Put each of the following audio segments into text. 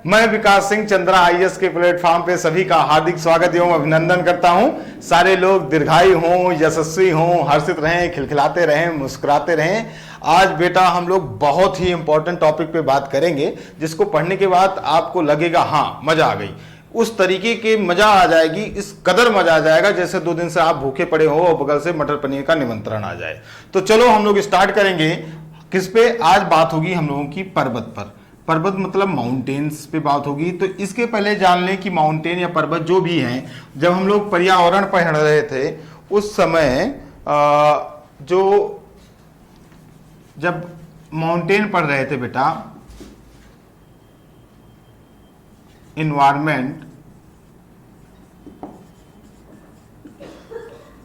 मैं विकास सिंह चंद्रा आईएएस के प्लेटफॉर्म पे सभी का हार्दिक स्वागत एवं अभिनंदन करता हूं। सारे लोग दीर्घायु हों, यशस्वी हों, हर्षित रहें, खिलखिलाते रहें, मुस्कुराते रहें। आज बेटा हम लोग बहुत ही इंपॉर्टेंट टॉपिक पे बात करेंगे, जिसको पढ़ने के बाद आपको लगेगा हाँ मजा आ गई। उस तरीके के मजा आ जाएगी, इस कदर मजा आ जाएगा जैसे 2 दिन से आप भूखे पड़े हो और बगल से मटर पनीर का निमंत्रण आ जाए। तो चलो हम लोग स्टार्ट करेंगे। किस पे आज बात होगी? हम लोगों की पर्वत पर। पर्वत मतलब माउंटेन्स पे बात होगी। तो इसके पहले जान लें कि माउंटेन या पर्वत जो भी हैं, जब हम लोग पर्यावरण पढ़ रहे थे उस समय जब माउंटेन पढ़ रहे थे बेटा, इन्वायरमेंट,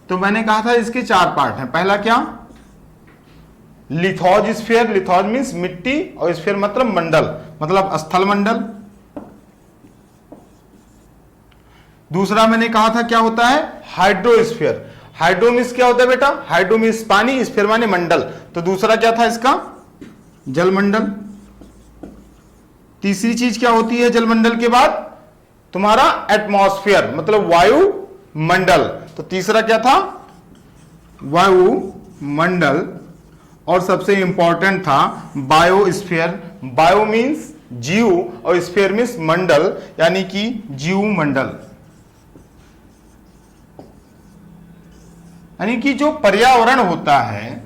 तो मैंने कहा था इसके 4 पार्ट हैं। पहला क्या? लिथोज स्फीयर। लिथोज मीन्स मिट्टी और स्फीयर मतलब मंडल, मतलब स्थल मंडल। दूसरा मैंने कहा था क्या होता है? हाइड्रोस्फीयर। हाइड्रो मीन्स क्या होता है बेटा? हाइड्रो मीन्स पानी, स्फीयर माने मंडल। तो दूसरा क्या था इसका? जलमंडल। तीसरी चीज क्या होती है जलमंडल के बाद? तुम्हारा एटमॉस्फेयर मतलब वायु मंडल। तो तीसरा क्या था? वायु मंडल। और सबसे इंपॉर्टेंट था बायोस्फीयर। बायो मीन्स जीव और स्फीयर मीन्स मंडल, यानी कि जीव मंडल। यानी कि जो पर्यावरण होता है,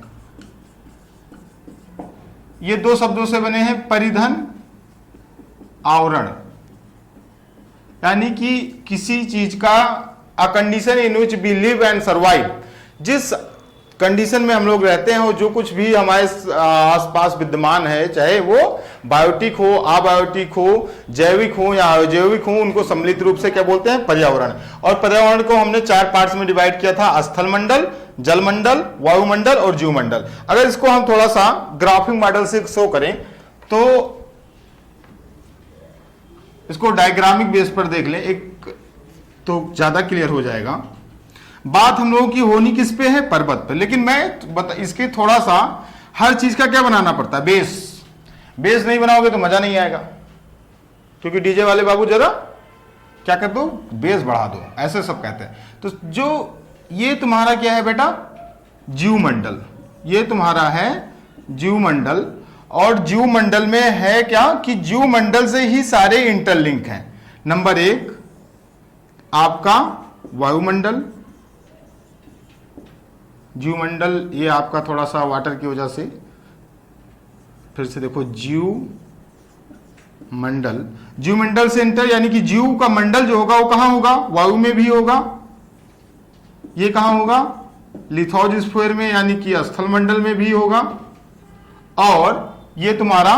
ये 2 शब्दों से बने हैं, परिधन, आवरण। यानी कि किसी चीज का a condition in which we live and survive, जिस कंडीशन में हम लोग रहते हैं और जो कुछ भी हमारे आसपास विद्यमान है, चाहे वो बायोटिक हो, अबायोटिक हो, जैविक हो या अजैविक हो, उनको सम्मिलित रूप से क्या बोलते हैं? पर्यावरण। और पर्यावरण को हमने 4 पार्ट्स में डिवाइड किया था: स्थल मंडल, जलमंडल, वायुमंडल और जीवमंडल। अगर इसको हम थोड़ा सा ग्राफिक मॉडल से शो करें तो इसको डायग्रामिक बेस पर देख लें एक, तो ज्यादा क्लियर हो जाएगा। बात हम लोगों की होनी किस पे है? पर्वत पे। लेकिन मैं इसके थोड़ा सा हर चीज का क्या बनाना पड़ता है? बेस। बेस नहीं बनाओगे तो मजा नहीं आएगा, क्योंकि डीजे वाले बाबू जरा क्या कर दो? बेस बढ़ा दो, ऐसे सब कहते हैं। तो जो ये तुम्हारा क्या है बेटा? जीवमंडल। ये तुम्हारा है जीवमंडल। और जीवमंडल में है क्या कि जीवमंडल से ही सारे इंटरलिंक हैं। नंबर 1 आपका वायुमंडल। जीवमंडल ये आपका थोड़ा सा वाटर की वजह से, फिर से देखो, जीव मंडल। जीवमंडल से इंटर, यानी कि जीव का मंडल जो होगा वो कहां होगा? वायु में भी होगा। ये कहां होगा? लिथोज स्फीयर में, यानी कि स्थल मंडल में भी होगा। और ये तुम्हारा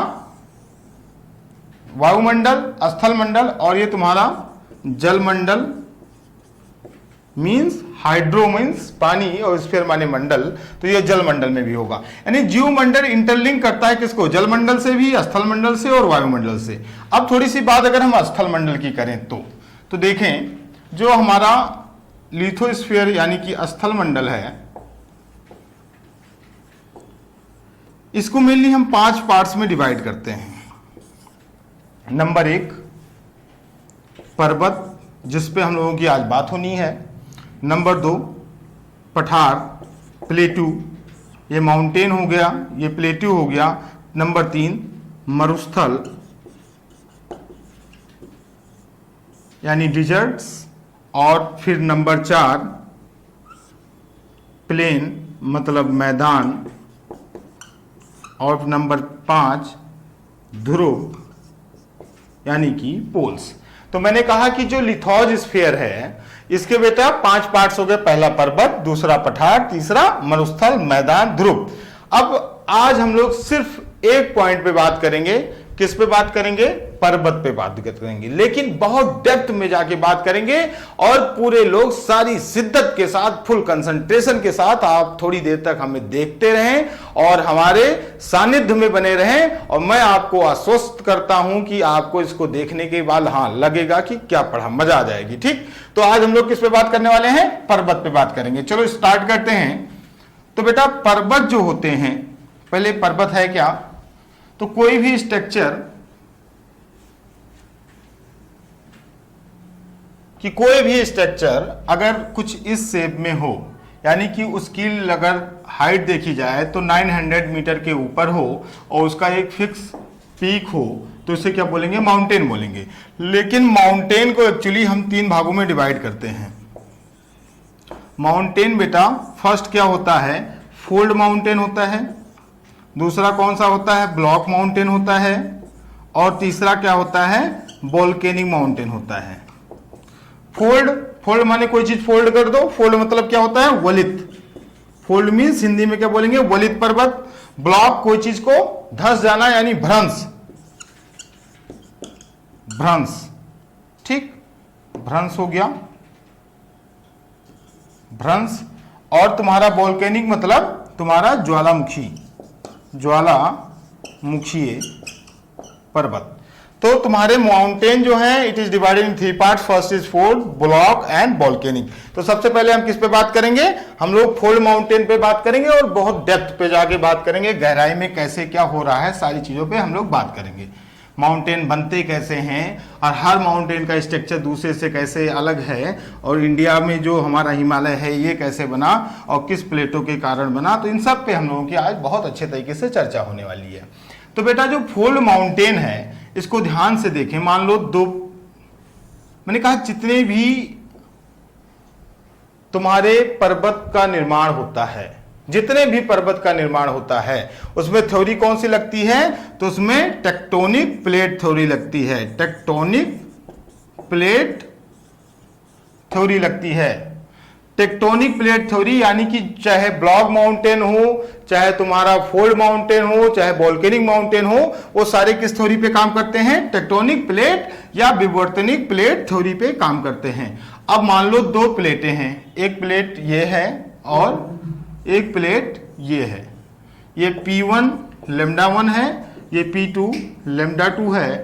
वायुमंडल, स्थल मंडल, और ये तुम्हारा जलमंडल मीन्स हाइड्रो मीन्स पानी और स्फीयर माने मंडल, तो ये जलमंडल में भी होगा। यानी जीवमंडल इंटरलिंक करता है किसको? जलमंडल से भी, स्थल मंडल से और वायुमंडल से। अब थोड़ी सी बात अगर हम स्थल मंडल की करें तो देखें, जो हमारा लिथोस्फीयर यानी कि स्थल मंडल है, इसको मेनली हम 5 पार्ट्स में डिवाइड करते हैं। नंबर 1 पर्वत, जिस पे हम लोगों की आज बात होनी है। नंबर 2 पठार, प्लेटू, ये माउंटेन हो गया, ये प्लेटू हो गया। नंबर 3 मरुस्थल यानी डिजर्ट्स। और फिर नंबर 4 प्लेन मतलब मैदान। और नंबर 5 ध्रुव यानी कि पोल्स। तो मैंने कहा कि जो लिथोज स्फीयर है, इसके बेटा 5 पार्ट्स हो गए। पहला पर्वत, दूसरा पठार, तीसरा मरुस्थल, मैदान, ध्रुव। अब आज हम लोग सिर्फ एक पॉइंट पे बात करेंगे। किस पे बात करेंगे? पर्वत पे बात करेंगे, लेकिन बहुत डेप्थ में जाके बात करेंगे। और पूरे लोग सारी शिद्दत के साथ, फुल कंसंट्रेशन के साथ आप थोड़ी देर तक हमें देखते रहें और हमारे सानिध्य में बने रहें। और मैं आपको आश्वस्त करता हूं कि आपको इसको देखने के बाद हाँ लगेगा कि क्या पढ़ा, मजा आ जाएगी। ठीक, तो आज हम लोग किस पे बात करने वाले हैं? पर्वत पे बात करेंगे। चलो स्टार्ट करते हैं। तो बेटा पर्वत जो होते हैं, पहले पर्वत है क्या? तो कोई भी स्ट्रक्चर कि कोई भी स्ट्रक्चर अगर कुछ इस शेप में हो, यानी कि उसकी अगर हाइट देखी जाए तो 900 मीटर के ऊपर हो और उसका एक फिक्स पीक हो, तो इसे क्या बोलेंगे? माउंटेन बोलेंगे। लेकिन माउंटेन को एक्चुअली हम 3 भागों में डिवाइड करते हैं। माउंटेन बेटा फर्स्ट क्या होता है? फोल्ड माउंटेन होता है, दूसरा कौन सा होता है? ब्लॉक माउंटेन होता है, और तीसरा क्या होता है? वोल्केनिक माउंटेन होता है। फोल्ड माने कोई चीज फोल्ड कर दो। फोल्ड मतलब क्या होता है? वलित। फोल्ड मीन्स हिंदी में क्या बोलेंगे? वलित पर्वत। ब्लॉक कोई चीज को धंस जाना, यानी भ्रंश। ठीक, भ्रंश हो गया, भ्रंश। और तुम्हारा वोल्केनिक मतलब तुम्हारा ज्वालामुखीय पर्वत। तो तुम्हारे माउंटेन जो है it is divided in 3 part. First is fold, block and volcanic. तो सबसे पहले हम किस पे बात करेंगे? हम लोग फोल्ड माउंटेन पे बात करेंगे और बहुत डेप्थ पे जाके बात करेंगे, गहराई में कैसे क्या हो रहा है, सारी चीजों पे हम लोग बात करेंगे। माउंटेन बनते कैसे हैं और हर माउंटेन का स्ट्रक्चर दूसरे से कैसे अलग है, और इंडिया में जो हमारा हिमालय है ये कैसे बना और किस प्लेटों के कारण बना, तो इन सब पे हम लोगों की आज बहुत अच्छे तरीके से चर्चा होने वाली है। तो बेटा जो फोल्ड माउंटेन है इसको ध्यान से देखें। मान लो मैंने कहा जितने भी तुम्हारे पर्वत का निर्माण होता है, जितने भी पर्वत का निर्माण होता है उसमें थ्योरी कौन सी लगती है? तो उसमें टेक्टोनिक प्लेट थ्योरी लगती है। टेक्टोनिक प्लेट थ्योरी लगती है। टेक्टोनिक प्लेट थ्योरी यानी कि चाहे ब्लॉक माउंटेन हो, चाहे तुम्हारा फोल्ड माउंटेन हो, चाहे वोल्केनिक माउंटेन हो, वो सारे किस थ्योरी पे काम करते हैं? टेक्टोनिक प्लेट या विवर्तनिक प्लेट थ्योरी पे काम करते हैं। अब मान लो 2 प्लेटें हैं, एक प्लेट ये है और एक प्लेट ये है। ये P1 लैम्डा 1 है, ये P2 लैम्डा 2 है।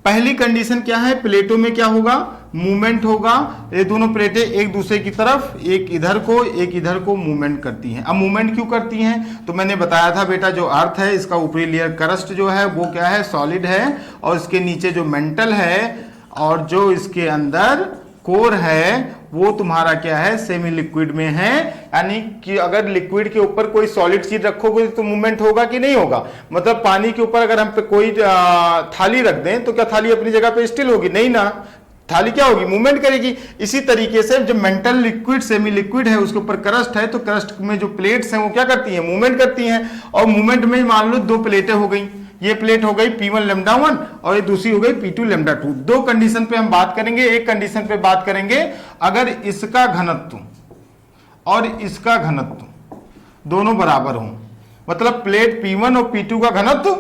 पहली कंडीशन क्या है? प्लेटों में क्या होगा? मूवमेंट होगा। ये दोनों प्लेटें एक दूसरे की तरफ, एक इधर को मूवमेंट करती हैं। अब मूवमेंट क्यों करती हैं? तो मैंने बताया था बेटा, जो अर्थ है इसका ऊपरी लेयर क्रस्ट जो है वो क्या है? सॉलिड है, और इसके नीचे जो मेंटल है और जो इसके अंदर कोर है वो तुम्हारा क्या है? सेमी लिक्विड में है। यानी कि अगर लिक्विड के ऊपर कोई सॉलिड चीज रखोगे तो मूवमेंट होगा कि नहीं होगा? मतलब पानी के ऊपर अगर हम पे कोई थाली रख दें तो क्या थाली अपनी जगह पे स्टिल होगी? नहीं ना, थाली क्या होगी? मूवमेंट करेगी। इसी तरीके से जो मेंटल लिक्विड सेमी लिक्विड है उसके ऊपर क्रस्ट है, तो क्रस्ट में जो प्लेट्स हैं वो क्या करती हैं? मूवमेंट करती हैं। और मूवमेंट में मान लो 2 प्लेटें हो गई, ये प्लेट हो गई P1 लैम्डा 1 और ये दूसरी हो गई P2 लैम्डा 2। 2 कंडीशन पे हम बात करेंगे। एक कंडीशन पे बात करेंगे अगर इसका घनत्व और इसका घनत्व दोनों बराबर हो, मतलब प्लेट P1 और P2 का घनत्व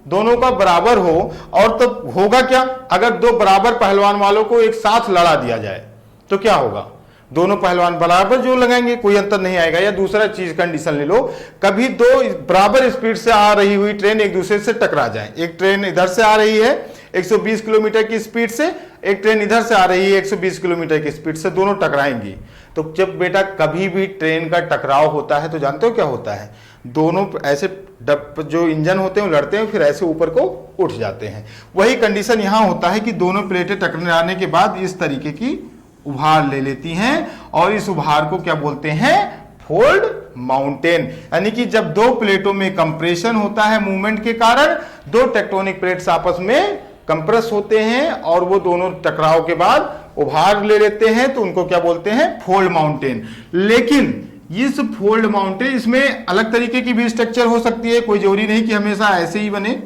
दोनों का बराबर हो। और तब होगा क्या? अगर 2 बराबर पहलवान वालों को एक साथ लड़ा दिया जाए तो क्या होगा? दोनों पहलवान बराबर जोर लगाएंगे, कोई अंतर नहीं आएगा। या दूसरा चीज कंडीशन ले लो, कभी 2 बराबर स्पीड से आ रही हुई ट्रेन एक दूसरे से टकरा जाए। एक ट्रेन इधर से आ रही है 120 किलोमीटर की स्पीड से, एक ट्रेन इधर से आ रही है 120 किलोमीटर की स्पीड से, दोनों टकराएंगी। तो जब बेटा कभी भी ट्रेन का टकराव होता है तो जानते हो क्या होता है? दोनों ऐसे जो इंजन होते हैं वो लड़ते हैं, फिर ऐसे ऊपर को उठ जाते हैं। वही कंडीशन यहां होता है कि दोनों प्लेटें टकराने के बाद इस तरीके की उभार ले लेती हैं, और इस उभार को क्या बोलते हैं? Fold mountain. यानी कि जब 2 प्लेटों में कंप्रेशन होता है मूवमेंट के कारण, 2 टेक्टोनिक प्लेट्स आपस में कंप्रेस होते हैं और वो दोनों टकराव के बाद उभार ले लेते हैं, तो उनको क्या बोलते हैं? Fold mountain. लेकिन इस फोल्ड माउंटेन, इसमें अलग तरीके की भी स्ट्रक्चर हो सकती है, कोई जरूरी नहीं कि हमेशा ऐसे ही बने,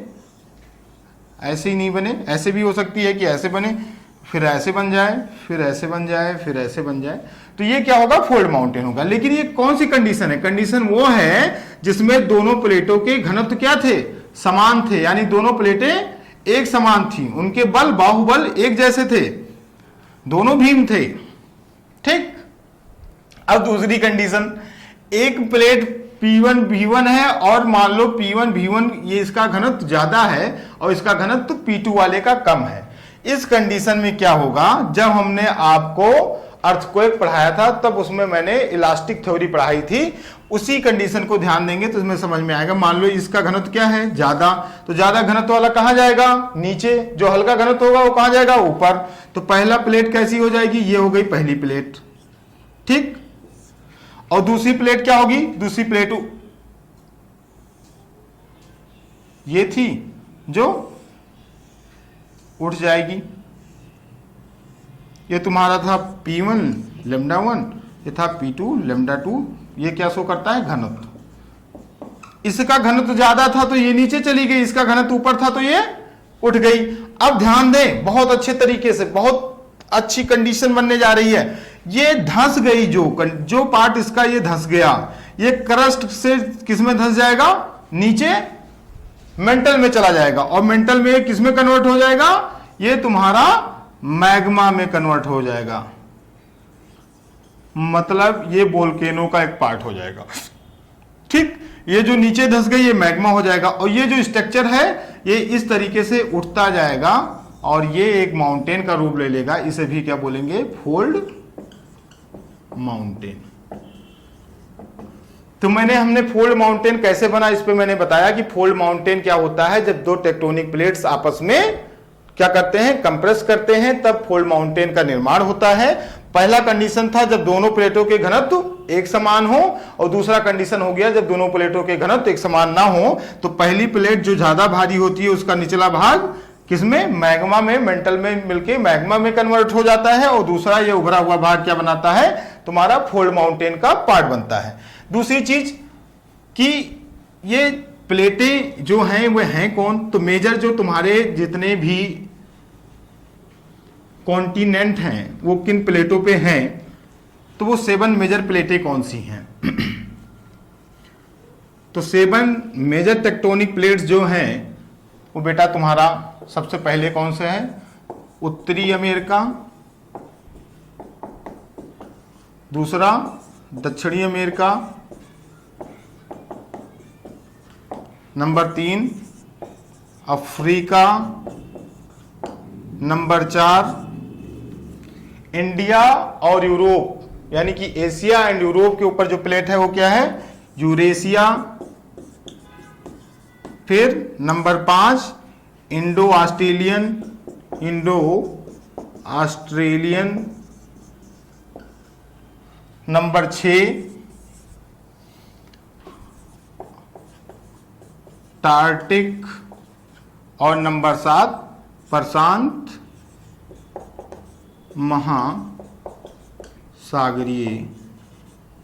ऐसे ही नहीं बने। ऐसे भी हो सकती है कि ऐसे बने, फिर ऐसे बन जाए, फिर ऐसे बन जाए, फिर ऐसे बन जाए, तो ये क्या होगा? फोल्ड माउंटेन होगा। लेकिन ये कौन सी कंडीशन है? कंडीशन वो है जिसमें दोनों प्लेटों के घनत्व क्या थे? समान थे, यानी दोनों प्लेटें एक समान थी, उनके बल बाहुबल एक जैसे थे, दोनों भीम थे। ठीक। अब दूसरी कंडीशन, एक प्लेट P1 V1 है और मान लो P1 V1 ये इसका घनत्व ज्यादा है और इसका घनत्व P2 वाले का कम है। इस कंडीशन में क्या होगा? जब हमने आपको अर्थक्वेक पढ़ाया था, तब उसमें मैंने इलास्टिक थ्योरी पढ़ाई थी। उसी कंडीशन को ध्यान देंगे तो इसमें समझ में आएगा। मान लो इसका घनत्व क्या है, ज्यादा, तो ज्यादा घनत्व वाला कहां जाएगा, नीचे। जो हल्का घनत्व होगा वो कहां जाएगा, ऊपर। तो पहला प्लेट कैसी हो जाएगी, ये हो गई पहली प्लेट, ठीक। और दूसरी प्लेट क्या होगी, दूसरी प्लेट ये थी जो उठ जाएगी। ये तुम्हारा था P1 लैम्डा 1, ये था P2 लैम्डा 2। ये क्या शो करता है, घनत्व। इसका घनत्व ज्यादा था तो ये नीचे चली गई, इसका घनत्व ऊपर था तो ये उठ गई। अब ध्यान दें, बहुत अच्छे तरीके से, बहुत अच्छी कंडीशन बनने जा रही है। ये धंस गई, जो पार्ट इसका ये धंस गया, ये क्रस्ट से किस में धंस जाएगा, नीचे मेंटल में चला जाएगा। और मेंटल में किस में कन्वर्ट हो जाएगा, ये तुम्हारा मैग्मा में कन्वर्ट हो जाएगा। मतलब ये वोल्केनो का एक पार्ट हो जाएगा, ठीक। ये जो नीचे धंस गई ये मैग्मा हो जाएगा। और ये जो स्ट्रक्चर है ये इस तरीके से उठता जाएगा और ये एक माउंटेन का रूप ले लेगा। इसे भी क्या बोलेंगे, फोल्ड माउंटेन। तो हमने फोल्ड माउंटेन कैसे बना, इस पे मैंने बताया कि फोल्ड माउंटेन क्या होता है, जब दो टेक्टोनिक प्लेट्स आपस में क्या करते हैं, कंप्रेस करते हैं, तब फोल्ड माउंटेन का निर्माण होता है। पहला कंडीशन था जब दोनों प्लेटों के घनत्व एक समान हो, और दूसरा कंडीशन हो गया जब दोनों प्लेटों के घनत्व एक समान ना हो। तो पहली प्लेट जो ज्यादा भारी होती है उसका निचला भाग किसमें, मैग्मा में, मेंटल में मिलके मैग्मा में कन्वर्ट हो जाता है, और दूसरा ये उभरा हुआ भाग क्या बनाता है, तुम्हारा फोल्ड माउंटेन का पार्ट बनता है। दूसरी चीज कि ये प्लेटें जो हैं वो हैं कौन, तो मेजर जो तुम्हारे जितने भी कॉन्टिनेंट हैं वो किन प्लेटों पे हैं, तो वो 7 मेजर प्लेटें कौन सी हैं। तो 7 मेजर टेक्टोनिक प्लेट्स जो हैं वो बेटा तुम्हारा सबसे पहले कौन से हैं, उत्तरी अमेरिका, दूसरा दक्षिणी America, number 3 Africa, number 4 India और यूरोप, यानी कि एशिया एंड यूरोप के ऊपर जो प्लेट है वो क्या है, यूरेशिया। फिर नंबर 5 इंडो ऑस्ट्रेलियन, नंबर 6 टार्कटिक, और नंबर 7 प्रशांत महासागरीय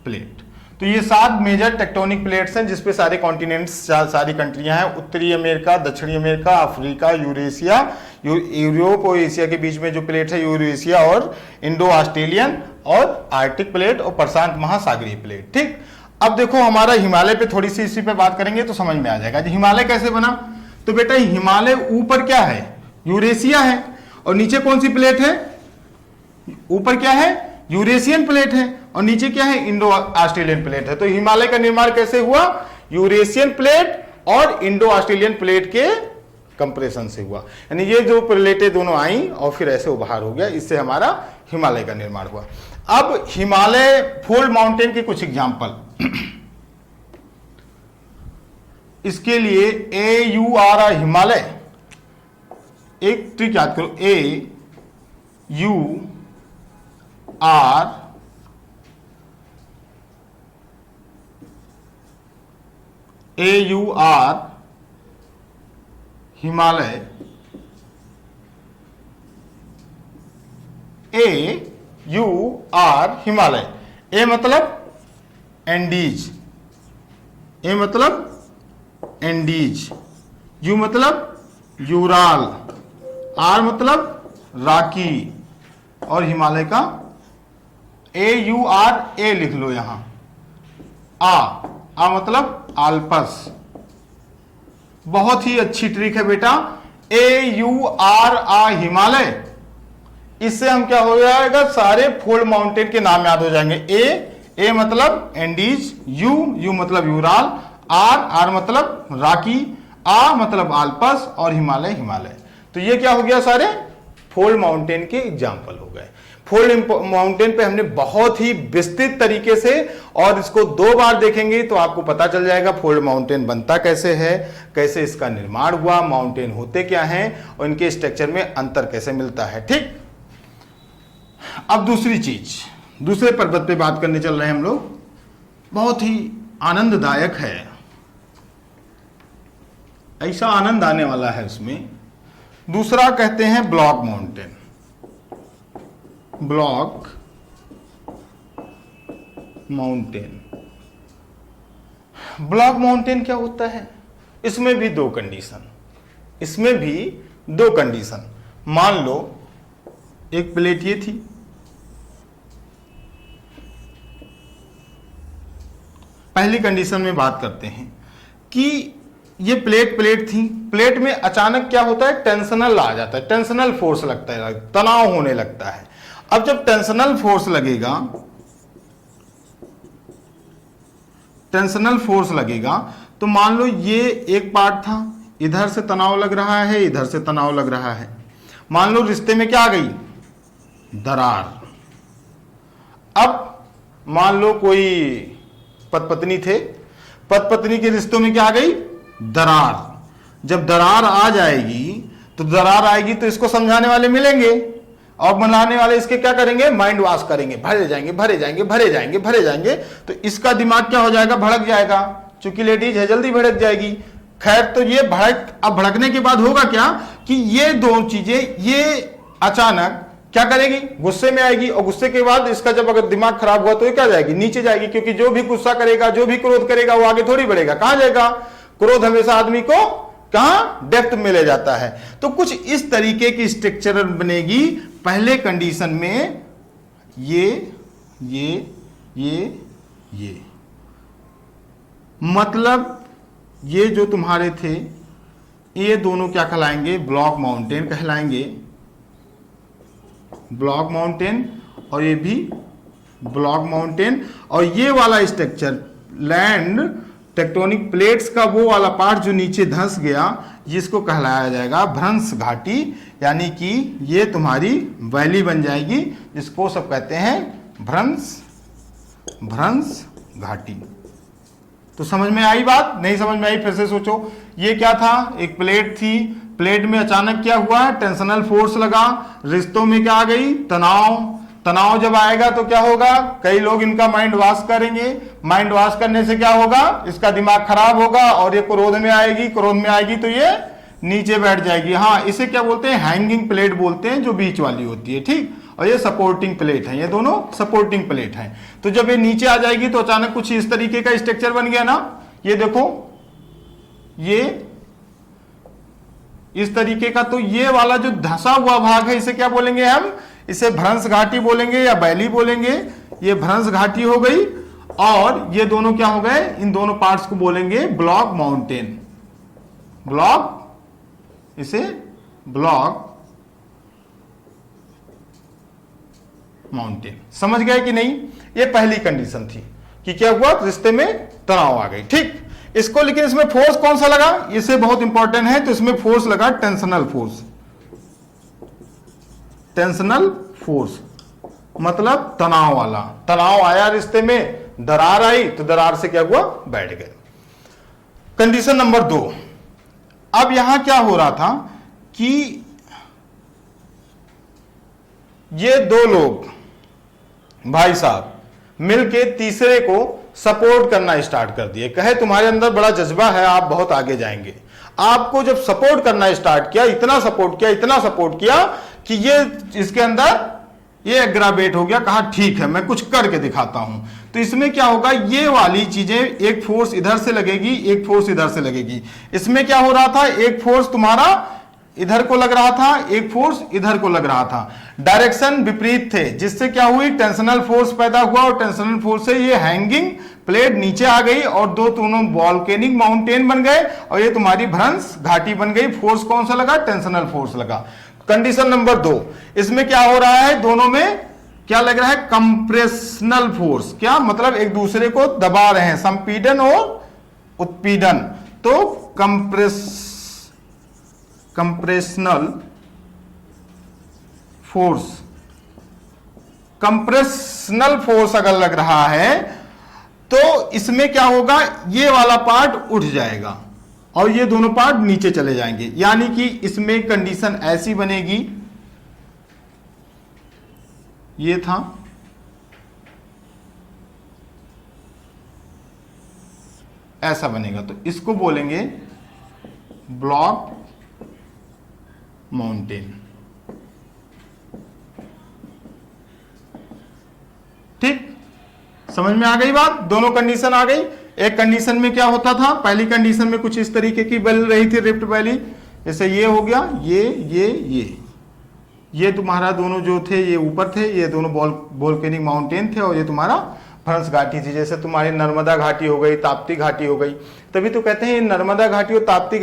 प्लेट। तो ये 7 मेजर टेक्टोनिक प्लेट्स हैं जिसपे सारे कॉन्टिनेंट्स, सारी कंट्रियां हैं। उत्तरी अमेरिका, दक्षिणी अमेरिका, अफ्रीका, यूरेशिया, यूरोप और एशिया के बीच में जो प्लेट है यूरेशिया, और इंडो ऑस्ट्रेलियन, और आर्कटिक प्लेट, और प्रशांत महासागरीय प्लेट, ठीक। अब देखो हमारा हिमालय पे थोड़ी सी इसी पे बात करेंगे तो समझ में आ जाएगा। हिमालय कैसे बना, तो बेटा हिमालय ऊपर क्या है, यूरेशिया है, और नीचे कौन सी प्लेट है, ऊपर क्या है, यूरेशियन प्लेट है, और नीचे क्या है, इंडो ऑस्ट्रेलियन प्लेट है। तो हिमालय का निर्माण कैसे हुआ, यूरेशियन प्लेट और इंडो ऑस्ट्रेलियन प्लेट के कंप्रेशन से हुआ। यानी ये जो प्लेटें दोनों आई और फिर ऐसे उभार हो गया, इससे हमारा हिमालय का निर्माण हुआ। अब हिमालय फोल्ड माउंटेन के कुछ एग्जाम्पल, इसके लिए AUR हिमालय, एक ट्रिक याद करो, AUR हिमालय, AUR हिमालय। ए मतलब एंडीज, ए मतलब एंडीज, यू मतलब यूराल, आर मतलब राकी, और हिमालय का AUR, ए लिख लो यहां। आ मतलब आल्पस। बहुत ही अच्छी ट्रिक है बेटा, AUR हिमालय। इससे हम क्या हो जाएगा, सारे फोल्ड माउंटेन के नाम याद हो जाएंगे। ए मतलब एंडीज, यू मतलब यूराल, आर मतलब राकी, आ मतलब आल्पस, और हिमालय। तो ये क्या हो गया, सारे फोल्ड माउंटेन के एग्जाम्पल हो गए। फोल्ड माउंटेन पे हमने बहुत ही विस्तृत तरीके से, और इसको 2 बार देखेंगे तो आपको पता चल जाएगा फोल्ड माउंटेन बनता कैसे है, कैसे इसका निर्माण हुआ, माउंटेन होते क्या हैं और इनके स्ट्रक्चर में अंतर कैसे मिलता है। ठीक, अब दूसरी चीज, दूसरे पर्वत पे बात करने चल रहे हैं हम लोग, बहुत ही आनंददायक है, ऐसा आनंद आने वाला है उसमें। दूसरा कहते हैं block mountain. Block mountain, block mountain क्या होता है? इसमें भी 2 कंडीशन, इसमें भी 2 कंडीशन। मान लो एक प्लेट ये थी, पहली कंडीशन में बात करते हैं कि ये प्लेट थी, प्लेट में अचानक क्या होता है, टेंशनल आ जाता है, टेंशनल फोर्स लगता है, तनाव होने लगता है। अब जब टेंशनल फोर्स लगेगा, टेंशनल फोर्स लगेगा तो मान लो ये एक पार्ट था, इधर से तनाव लग रहा है, इधर से तनाव लग रहा है। मान लो रिश्ते में क्या आ गई, दरार। अब मान लो कोई पति पत्नी थे, पति पत्नी के रिश्तों में क्या आ गई, दरार। जब दरार आ जाएगी तो दरार आएगी तो इसको समझाने वाले मिलेंगे और बनाने वाले इसके क्या करेंगे, माइंड वॉश करेंगे, भरे जाएंगे भरे जाएंगे भरे जाएंगे भरे जाएंगे, तो इसका दिमाग क्या हो जाएगा, भड़क जाएगा, चूंकि लेडीज है जल्दी भड़क जाएगी। खैर, तो ये अब भड़कने के बाद होगा क्या कि ये 2 चीजें ये अचानक क्या करेगी, गुस्से में आएगी, और गुस्से के बाद इसका जब अगर दिमाग खराब हुआ तो ये क्या जाएगी, नीचे जाएगी, क्योंकि जो भी गुस्सा करेगा, जो भी क्रोध करेगा वो आगे थोड़ी बढ़ेगा, कहां जाएगा, क्रोध हमेशा आदमी को कहां, डेप्थ में ले जाता है। तो कुछ इस तरीके की स्ट्रक्चर बनेगी पहले कंडीशन में, ये मतलब ये जो तुम्हारे थे ये दोनों क्या कहलाएंगे, ब्लॉक माउंटेन कहलाएंगे, ब्लॉक माउंटेन, और ये भी ब्लॉक माउंटेन। और ये वाला स्ट्रक्चर लैंड टेक्टोनिक प्लेट्स का वो वाला पार्ट जो नीचे धंस गया, जिसको कहलाया जाएगा भ्रंश घाटी, यानी कि ये तुम्हारी वैली बन जाएगी, जिसको सब कहते हैं भ्रंश घाटी। तो समझ में आई बात, नहीं समझ में आई फिर से सोचो। ये क्या था, एक प्लेट थी, प्लेट में अचानक क्या हुआ, टेंशनल फोर्स लगा, रिश्तों में क्या आ गई, तनाव जब आएगा तो क्या होगा, कई लोग इनका माइंड वॉश करेंगे, माइंड वॉश करने से क्या होगा, इसका दिमाग खराब होगा और ये क्रोध में आएगी तो ये नीचे बैठ जाएगी। हाँ, इसे क्या बोलते हैं, हैंगिंग प्लेट बोलते हैं, जो बीच वाली होती है। ठीक, और ये सपोर्टिंग प्लेट है, ये दोनों सपोर्टिंग प्लेट हैं। तो जब ये नीचे आ जाएगी तो अचानक कुछ इस तरीके का स्ट्रक्चर बन गया ना, ये देखो, ये इस तरीके का। तो ये वाला जो धंसा हुआ भाग है इसे क्या बोलेंगे हम, इसे भ्रंश घाटी बोलेंगे या वैली बोलेंगे। ये भ्रंश घाटी हो गई, और ये दोनों क्या हो गए, इन दोनों पार्ट्स को बोलेंगे ब्लॉक माउंटेन। ब्लॉक, इसे ब्लॉक माउंटेन। समझ गए कि नहीं? ये पहली कंडीशन थी कि क्या हुआ, रिश्ते में तनाव आ गई। ठीक, इसको, लेकिन इसमें फोर्स कौन सा लगा, इसे बहुत इंपॉर्टेंट है, तो इसमें फोर्स लगा टेंशनल फोर्स। टेंशनल फोर्स मतलब तनाव वाला, तनाव आया रिश्ते में, दरार आई तो दरार से क्या हुआ, बैठ गए। कंडीशन नंबर 2, अब यहां क्या हो रहा था कि ये 2 लोग भाई साहब मिलके तीसरे को सपोर्ट करना स्टार्ट कर दिए। कहे तुम्हारे अंदर बड़ा जज्बा है, आप बहुत आगे जाएंगे। आपको जब सपोर्ट करना स्टार्ट किया, इतना सपोर्ट किया कि ये इसके अंदर ये एग्रावेट हो गया, कहा ठीक है मैं कुछ करके दिखाता हूं। तो इसमें क्या होगा, ये वाली चीजें, एक फोर्स इधर से लगेगी, एक फोर्स इधर से लगेगी। इसमें क्या हो रहा था, एक फोर्स तुम्हारा इधर को लग रहा था, एक फोर्स इधर को लग रहा था, डायरेक्शन विपरीत थे, जिससे क्या हुई, टेंशनल फोर्स पैदा हुआ, और टेंशनल फोर्स से ये हैंगिंग प्लेट नीचे आ गई और दोनों वॉल्केनिक माउंटेन बन गए, और ये तुम्हारी भ्रंश घाटी बन गई। फोर्स कौन सा लगा, टेंशनल फोर्स लगा। कंडीशन नंबर 2, इसमें क्या हो रहा है, दोनों में क्या लग रहा है, कंप्रेशनल फोर्स। क्या मतलब, एक दूसरे को दबा रहे हैं, संपीड़न और उत्पीड़न। तो कंप्रेशनल फोर्स कंप्रेशनल फोर्स अगर लग रहा है तो इसमें क्या होगा, ये वाला पार्ट उठ जाएगा और ये दोनों पार्ट नीचे चले जाएंगे। यानी कि इसमें कंडीशन ऐसी बनेगी, ये था, ऐसा बनेगा, तो इसको बोलेंगे ब्लॉक माउंटेन। ठीक, समझ में आ गई बात, दोनों कंडीशन आ गई। एक कंडीशन में क्या होता था, पहली कंडीशन में कुछ इस तरीके की बल रही थी रिफ्ट वैली, जैसे ये हो गया, ये तुम्हारा दोनों जो थे ये ऊपर थे, ये दोनों वोल्केनिक माउंटेन थे, और ये तुम्हारा फ्रंस घाटी थी। जैसे तुम्हारी नर्मदा घाटी हो गई, ताप्ती घाटी हो गई, तभी तो कहते हैं नर्मदा घाटी और ताप्ती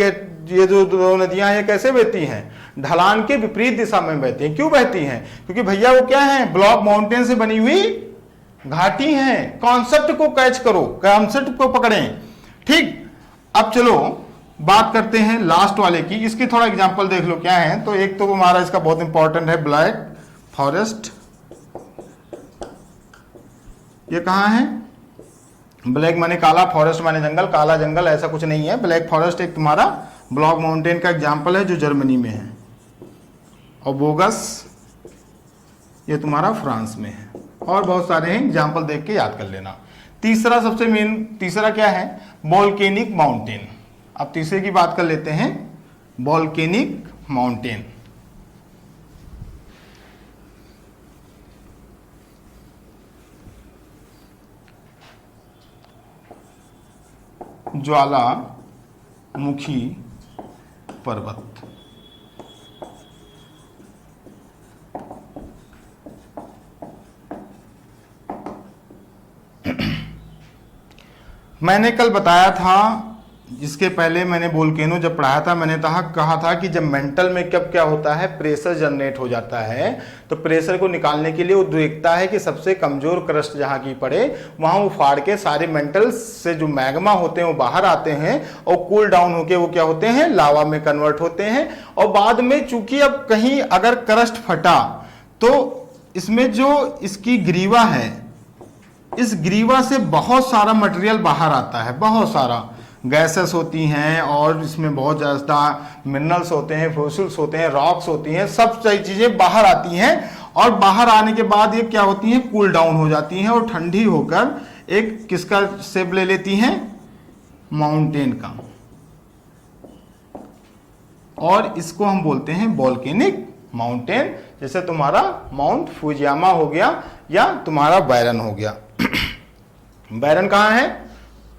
ये जो दो नदियां हैं कैसे बहती हैं, ढलान के विपरीत दिशा में बहती हैं। क्यों बहती हैं, क्योंकि भैया वो क्या है, ब्लॉक माउंटेन से बनी हुई घाटी हैं। कॉन्सेप्ट को कैच करो, कॉन्सेप्ट को पकड़ें। ठीक, अब चलो बात करते हैं लास्ट वाले की, इसकी थोड़ा एग्जांपल देख लो क्या है। तो एक तो हमारा इसका बहुत इंपॉर्टेंट है ब्लैक फॉरेस्ट। ये कहां है, ब्लैक माने काला, फॉरेस्ट माने जंगल, काला जंगल ऐसा कुछ नहीं है। ब्लैक फॉरेस्ट एक तुम्हारा ब्लॉक माउंटेन का एग्जांपल है जो जर्मनी में है, और बोगस ये तुम्हारा फ्रांस में है, और बहुत सारे हैं, एग्जांपल देख के याद कर लेना। तीसरा सबसे मेन, तीसरा क्या है, वोल्केनिक माउंटेन। अब तीसरे की बात कर लेते हैं, वोल्केनिक माउंटेन। ज्वालामुखी पर्वत। मैंने कल बताया था, जिसके पहले मैंने वोल्केनो जब पढ़ाया था, मैंने कहा था कि जब मेंटल में कब क्या होता है, प्रेशर जनरेट हो जाता है, तो प्रेशर को निकालने के लिए वो देखता है कि सबसे कमजोर क्रस्ट जहां की पड़े वहां वो फाड़ के सारे मेंटल से जो मैग्मा होते हैं वो बाहर आते हैं, और कूल डाउन होके वो क्या होते हैं, लावा में कन्वर्ट होते हैं। और बाद में चूंकि अब कहीं अगर क्रस्ट फटा तो इसमें जो इसकी ग्रीवा है, इस ग्रीवा से बहुत सारा मटेरियल बाहर आता है, बहुत सारा गैसेस होती हैं, और इसमें बहुत ज़्यादा मिनरल्स होते हैं, फॉसिल्स होते हैं, रॉक्स होती हैं, सब सारी चीज़ें बाहर आती हैं। और बाहर आने के बाद ये क्या होती हैं, कूल डाउन हो जाती हैं और ठंडी होकर एक किसका शेप ले लेती हैं, माउंटेन का, और इसको हम बोलते हैं वोल्केनिक माउंटेन। जैसे तुम्हारा माउंट फुजियामा हो गया, या तुम्हारा बैरन हो गया। बैरन कहाँ है,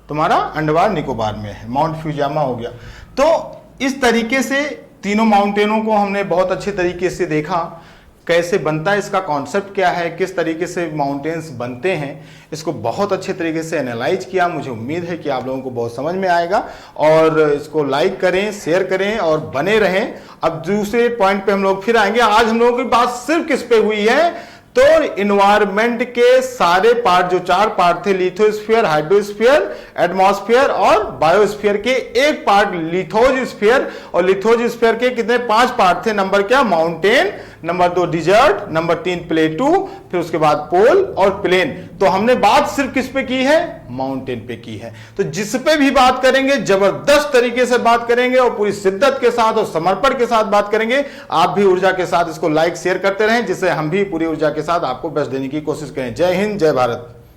तुम्हारा अंडमान निकोबार में है, माउंट फ्यूजियामा हो गया। तो इस तरीके से तीनों माउंटेनों को हमने बहुत अच्छे तरीके से देखा, कैसे बनता है, इसका कॉन्सेप्ट क्या है, किस तरीके से माउंटेन्स बनते हैं, इसको बहुत अच्छे तरीके से एनालाइज किया। मुझे उम्मीद है कि आप लोगों को बहुत समझ में आएगा, और इसको लाइक करें, शेयर करें और बने रहें। अब दूसरे पॉइंट पे हम लोग फिर आएंगे। आज हम लोगों की बात सिर्फ किस पे हुई है, तो इन्वायरमेंट के सारे पार्ट, जो 4 पार्ट थे, लिथोस्फीयर, हाइड्रोस्फीयर, एटमॉस्फेयर और बायोस्फीयर के एक पार्ट लिथोस्फीयर, और लिथोस्फीयर के कितने 5 पार्ट थे। नंबर क्या, mountain, number 2 desert, number 3 plateau, फिर उसके बाद पोल और प्लेन। तो हमने बात सिर्फ किस पे की है, माउंटेन पे की है। तो जिस पे भी बात करेंगे जबरदस्त तरीके से बात करेंगे, और पूरी शिद्दत के साथ और समर्पण के साथ बात करेंगे। आप भी ऊर्जा के साथ इसको लाइक शेयर करते रहें, जिससे हम भी पूरी ऊर्जा के साथ आपको बेस्ट देने की कोशिश करें। जय हिंद, जय भारत।